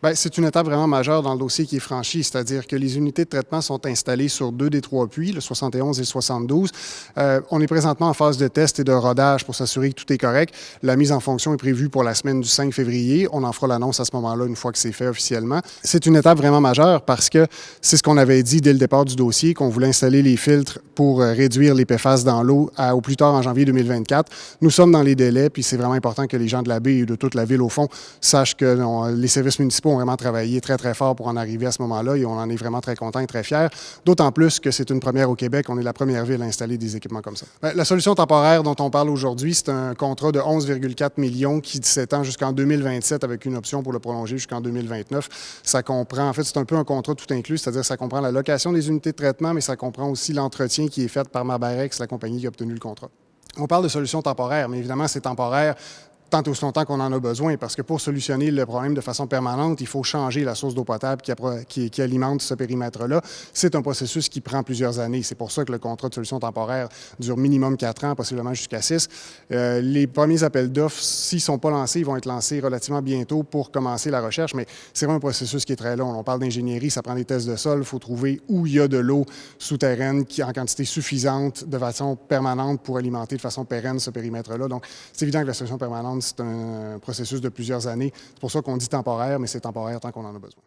Bien, c'est une étape vraiment majeure dans le dossier qui est franchi, c'est-à-dire que les unités de traitement sont installées sur 2 des 3 puits, le 71 et le 72. On est présentement en phase de test et de rodage pour s'assurer que tout est correct. La mise en fonction est prévue pour la semaine du 5 février. On en fera l'annonce à ce moment-là une fois que c'est fait officiellement. C'est une étape vraiment majeure parce que c'est ce qu'on avait dit dès le départ du dossier, qu'on voulait installer les filtres pour réduire les PFAS dans l'eau au plus tard en janvier 2024. Nous sommes dans les délais, puis c'est vraiment important que les gens de la baie et de toute la ville, au fond, sachent que les services municipaux ont vraiment travaillé très, très fort pour en arriver à ce moment-là et on en est vraiment très contents et très fiers. D'autant plus que c'est une première au Québec. On est la première ville à installer des équipements comme ça. Bien, la solution temporaire dont on parle aujourd'hui, c'est un contrat de 11,4 millions qui s'étend jusqu'en 2027 avec une option pour le prolonger jusqu'en 2029. Ça comprend, en fait, c'est un peu un contrat tout inclus, c'est-à-dire ça comprend la location des unités de traitement, mais ça comprend aussi l'entretien qui est fait par Marbarex, la compagnie qui a obtenu le contrat. On parle de solution temporaire, mais évidemment, c'est temporaire tant et aussi longtemps qu'on en a besoin, parce que pour solutionner le problème de façon permanente, il faut changer la source d'eau potable qui alimente ce périmètre-là. C'est un processus qui prend plusieurs années. C'est pour ça que le contrat de solution temporaire dure minimum 4 ans, possiblement jusqu'à 6. Les premiers appels d'offres, s'ils ne sont pas lancés, ils vont être lancés relativement bientôt pour commencer la recherche, mais c'est vraiment un processus qui est très long. On parle d'ingénierie, ça prend des tests de sol, il faut trouver où il y a de l'eau souterraine qui en quantité suffisante de façon permanente pour alimenter de façon pérenne ce périmètre-là. Donc, c'est évident que la solution permanente, c'est un processus de plusieurs années. C'est pour ça qu'on dit temporaire, mais c'est temporaire tant qu'on en a besoin.